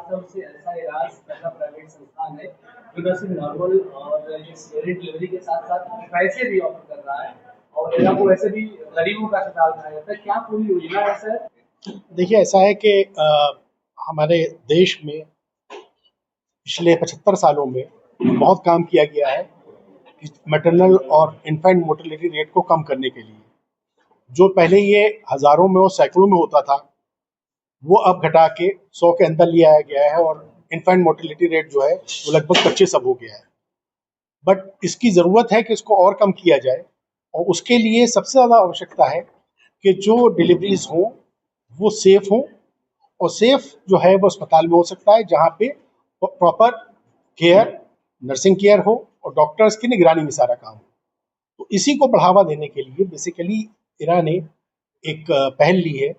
सबसे अच्छा इलाज पहला प्राइवेट संस्थान है जो न सिर्फ नॉर्मल और सिजेरियन डिलीवरी के साथ साथ पैसे भी ऑफर कर रहा है और इलाज को वैसे भी गरीबों का अस्पताल कहा जाता है। क्या पूरी योजना है सर? देखिए, ऐसा है कि हमारे देश में पिछले 75 सालों में बहुत काम किया गया है कि मैटरनल और इन्फेंट मोर्टेलिटी रेट को कम करने के लिए। जो पहले ये हज़ारों में और सैकड़ों में होता था, वो अब घटा के 100 के अंदर ले आया गया है और इन्फेंट मोर्टेलिटी रेट जो है वो लगभग 25 अब हो गया है। बट इसकी ज़रूरत है कि इसको और कम किया जाए और उसके लिए सबसे ज़्यादा आवश्यकता है कि जो डिलीवरीज हों वो सेफ़ हों, और सेफ़ जो है वो अस्पताल में हो सकता है जहाँ पे प्रॉपर केयर, नर्सिंग केयर हो और डॉक्टर्स की निगरानी में सारा काम हो। तो इसी को बढ़ावा देने के लिए बेसिकली इरा ने एक पहल ली है।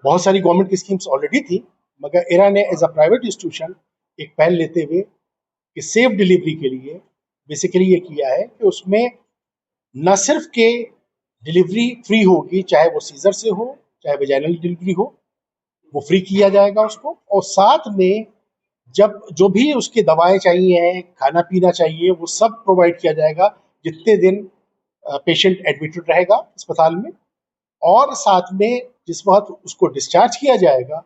बहुत सारी गवर्नमेंट की स्कीम्स ऑलरेडी थी, मगर इरा ने एज अ प्राइवेट इंस्टीट्यूशन एक पहल लेते हुए कि सेफ डिलीवरी के लिए बेसिकली ये किया है कि उसमें न सिर्फ के डिलीवरी फ्री होगी, चाहे वो सीजर से हो चाहे वेजाइनल डिलीवरी हो, वो फ्री किया जाएगा उसको, और साथ में जब जो भी उसकी दवाएं चाहिए, खाना पीना चाहिए, वो सब प्रोवाइड किया जाएगा जितने दिन पेशेंट एडमिटेड रहेगा अस्पताल में। और साथ में जिस वक्त उसको डिस्चार्ज किया जाएगा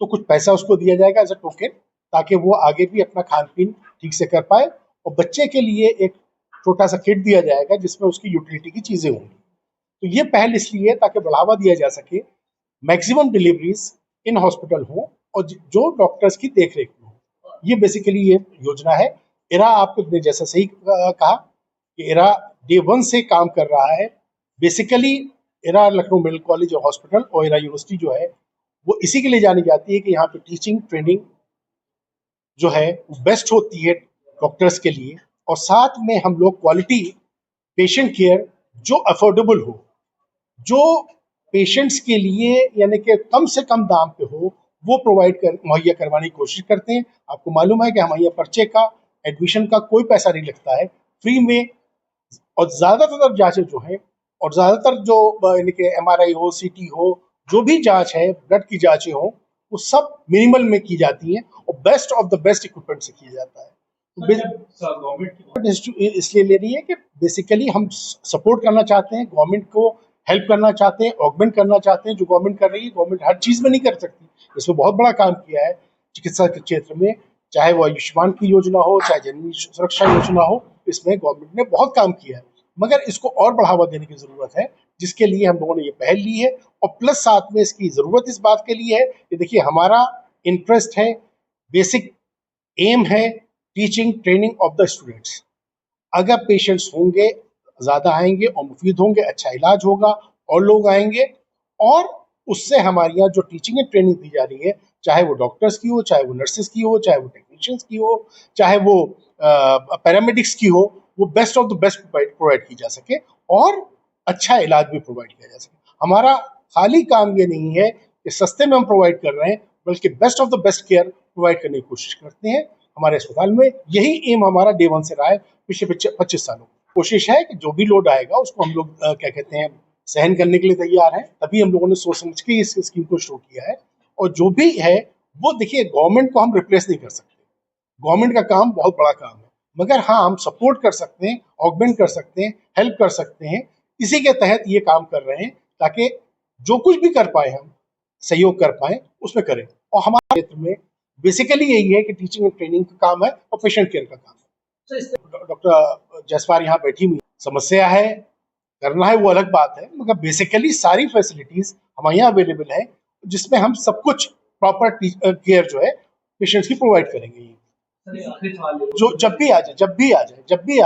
तो कुछ पैसा उसको दिया जाएगा एज अ टोकन, ताकि वो आगे भी अपना खान पीन ठीक से कर पाए। और बच्चे के लिए एक छोटा सा किट दिया जाएगा जिसमें उसकी यूटिलिटी की चीज़ें होंगी। तो ये पहल इसलिए ताकि बढ़ावा दिया जा सके, मैक्सिमम डिलीवरीज इन हॉस्पिटल हो और जो डॉक्टर्स की देख रेख में हो। ये बेसिकली ये योजना है। इरा, आपने जैसा सही कहा कि इरा डे 1 से काम कर रहा है। बेसिकली इरा लखनऊ मेडिकल कॉलेज और हॉस्पिटल और इरा यूनिवर्सिटी जो है वो इसी के लिए जानी जाती है कि यहाँ पे टीचिंग ट्रेनिंग जो है वो बेस्ट होती है डॉक्टर्स के लिए, और साथ में हम लोग क्वालिटी पेशेंट केयर जो अफोर्डेबल हो, जो पेशेंट्स के लिए यानी कि कम से कम दाम पे हो, वो प्रोवाइड कर मुहैया करवाने की कोशिश करते हैं। आपको मालूम है कि हमारे यहाँ पर्चे का, एडमिशन का कोई पैसा नहीं लगता है, फ्री में। और ज़्यादातर जांचें जो हैं और ज़्यादातर जो यानी कि MRI हो, CT हो, जो भी जांच है, ब्लड की जांचें हो, वो सब मिनिमल में की जाती हैं और best of the best equipment से किया जाता है। गवर्नमेंट इसलिए ले रही है कि बेसिकली हम सपोर्ट करना चाहते हैं, गवर्नमेंट को हेल्प करना चाहते हैं, ऑगमेंट करना चाहते हैं जो गवर्नमेंट कर रही है। गवर्नमेंट हर चीज़ में नहीं कर सकती, इसमें बहुत बड़ा काम किया है चिकित्सा के क्षेत्र में, चाहे वो आयुष्मान की योजना हो, चाहे जननी सुरक्षा योजना हो, इसमें गवर्नमेंट ने बहुत काम किया है। मगर इसको और बढ़ावा देने की ज़रूरत है, जिसके लिए हम लोगों ने ये पहल ली है। और प्लस साथ में इसकी ज़रूरत इस बात के लिए है कि देखिए, हमारा इंटरेस्ट है, बेसिक एम है teaching training of the students. अगर पेशेंट्स होंगे, ज़्यादा आएंगे और मुफीद होंगे, अच्छा इलाज होगा और लोग आएंगे, और उससे हमारे यहाँ जो टीचिंग एंड ट्रेनिंग दी जा रही है, चाहे वो डॉक्टर्स की हो, चाहे वो नर्सेस की हो, चाहे वो टेक्नीशियंस की हो, चाहे वो पैरामेडिक्स की हो, वो best of the best provide की जा सके और अच्छा इलाज भी प्रोवाइड किया जा सके। हमारा खाली काम ये नहीं है कि सस्ते में हम प्रोवाइड कर रहे हैं, बल्कि best of the best care provide करने की कोशिश करते हैं हमारे अस्पताल में। यही एम हमारा डे 1 से रहा है पिछले 25 सालों। कोशिश है कि जो भी लोड आएगा उसको हम लोग क्या कहते हैं, सहन करने के लिए तैयार हैं। तभी हम लोगों ने सोच समझ के इस स्कीम को शुरू किया है। और जो भी है वो देखिए, गवर्नमेंट को हम रिप्लेस नहीं कर सकते, गवर्नमेंट का काम बहुत बड़ा काम है, मगर हाँ, हम सपोर्ट कर सकते हैं, ऑगमेंट कर सकते हैं, हेल्प कर सकते हैं। इसी के तहत ये काम कर रहे हैं ताकि जो कुछ भी कर पाए हम सहयोग कर पाए उसमें करें। और हमारे क्षेत्र में बेसिकली यही है कि टीचिंग एंड ट्रेनिंग का काम है और पेशेंट केयर का काम है। डॉक्टर जसवार यहाँ बैठी हुई, समस्या है, करना है वो अलग बात है, मगर बेसिकली सारी फैसिलिटीज हमारे यहाँ अवेलेबल है जिसमें हम सब कुछ प्रॉपर केयर जो है पेशेंट्स की प्रोवाइड करेंगे। जो जब भी आ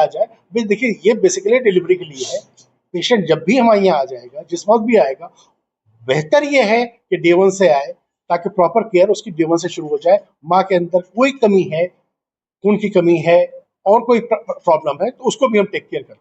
जाए देखिए, ये बेसिकली डिलीवरी के लिए है। पेशेंट जब भी हमारे यहाँ आ जाएगा, जिस वक्त भी आएगा, बेहतर ये है कि डे 1 से आए ताकि प्रॉपर केयर उसकी डे 1 से शुरू हो जाए। माँ के अंदर कोई कमी है, खून की कमी है और कोई प्रॉब्लम है तो उसको भी हम टेक केयर करें।